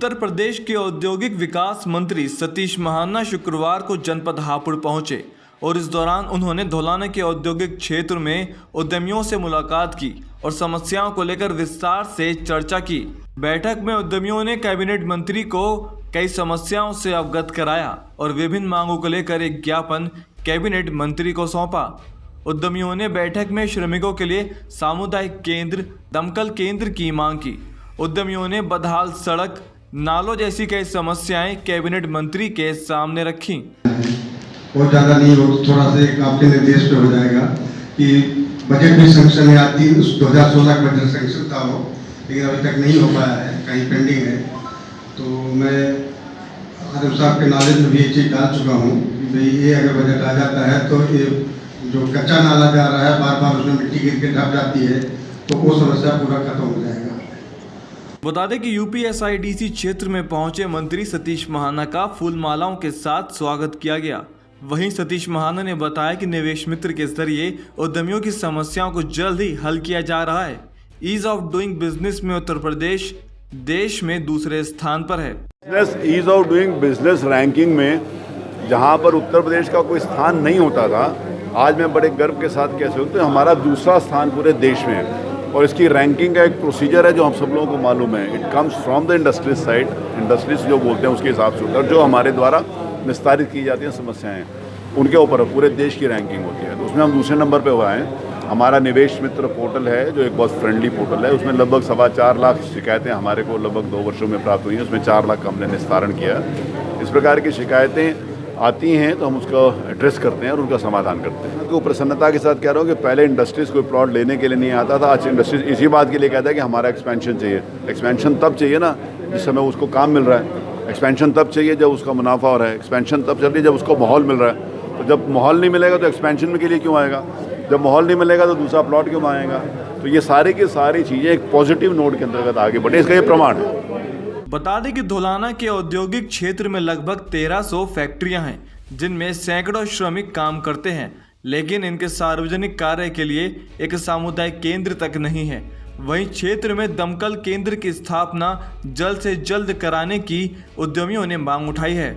उत्तर प्रदेश के औद्योगिक विकास मंत्री सतीश महाना शुक्रवार को जनपद हापुड़ पहुंचे और इस दौरान उन्होंने धौलाना के औद्योगिक क्षेत्र में उद्यमियों से मुलाकात की और समस्याओं को लेकर विस्तार से चर्चा की। बैठक में उद्यमियों ने कैबिनेट मंत्री को कई समस्याओं से अवगत कराया और विभिन्न मांगों को लेकर एक ज्ञापन कैबिनेट मंत्री को सौंपा। उद्यमियों ने बैठक में श्रमिकों के लिए सामुदायिक केंद्र, दमकल केंद्र की मांग की। उद्यमियों ने बदहाल सड़क, नालों जैसी कई समस्याएं कैबिनेट मंत्री के सामने रखी। बहुत ज़्यादा नहीं हो, थोड़ा सा एक आपके निर्देश पे हो जाएगा कि बजट भी सैंक्शन है, आती 2016 का बजट सैंक्शन था वो, लेकिन अभी तक नहीं हो पाया है, कहीं पेंडिंग है। तो मैं आदम साहब के नॉलेज में भी ये चीज़ डाल चुका हूँ कि भाई ये अगर बजट आ जाता है तो ये जो कच्चा नाला जा रहा है, बार बार उसमें मिट्टी गिर के ढप जाती है, तो वो समस्या पूरा खत्म हो जाएगा। बता दें कि यूपीएसआईडीसी क्षेत्र में पहुंचे मंत्री सतीश महाना का फूल मालाओं के साथ स्वागत किया गया। वहीं सतीश महाना ने बताया कि निवेश मित्र के जरिए उद्यमियों की समस्याओं को जल्द ही हल किया जा रहा है। ईज ऑफ डूइंग बिजनेस में उत्तर प्रदेश देश में दूसरे स्थान पर है। Ease of doing business ranking में जहां पर उत्तर प्रदेश का कोई स्थान नहीं होता था, आज मैं बड़े गर्व के साथ कह सकता हूं हमारा दूसरा स्थान पूरे देश में है। और इसकी रैंकिंग का एक प्रोसीजर है जो हम सब लोगों को मालूम है। It comes from the industry side, industries जो बोलते हैं उसके हिसाब से होता है। जो हमारे द्वारा निस्तारित की जाती हैं समस्याएं, उनके ऊपर पूरे देश की रैंकिंग होती है। तो उसमें हम दूसरे नंबर पे हुआ है। हमारा निवेश मित्र पोर्टल है जो एक बहुत फ्रेंडली पोर्टल है, उसमें लगभग 4.25 लाख शिकायतें हमारे को लगभग 2 वर्षों में प्राप्त हुई हैं। उसमें 4 लाख का हमने निस्तारण किया। इस प्रकार की शिकायतें आती हैं तो हम उसको एड्रेस करते हैं और उनका समाधान करते हैं। तो प्रसन्नता के साथ कह रहा हूँ कि पहले इंडस्ट्रीज़ कोई प्लॉट लेने के लिए नहीं आता था, आज इंडस्ट्रीज इसी बात के लिए कहता है कि हमारा एक्सपेंशन चाहिए। एक्सपेंशन तब चाहिए ना जिस समय उसको काम मिल रहा है, एक्सपेंशन तब चाहिए जब उसका मुनाफा हो रहा है, एक्सपेंशन तब चाहिए जब उसको माहौल मिल रहा है। तो जब माहौल नहीं मिलेगा तो एक्सपेंशन के लिए क्यों आएगा, जब माहौल नहीं मिलेगा तो दूसरा प्लॉट क्यों आएगा। तो ये सारी की सारी चीज़ें एक पॉजिटिव नोट के अंतर्गत आगे बढ़े, इसका ये प्रमाण है। बता दें कि धौलाना के औद्योगिक क्षेत्र में लगभग 1300 फैक्ट्रियां हैं जिनमें सैकड़ों श्रमिक काम करते हैं, लेकिन इनके सार्वजनिक कार्य के लिए एक सामुदायिक केंद्र तक नहीं है। वहीं क्षेत्र में दमकल केंद्र की स्थापना जल्द से जल्द कराने की उद्यमियों ने मांग उठाई है।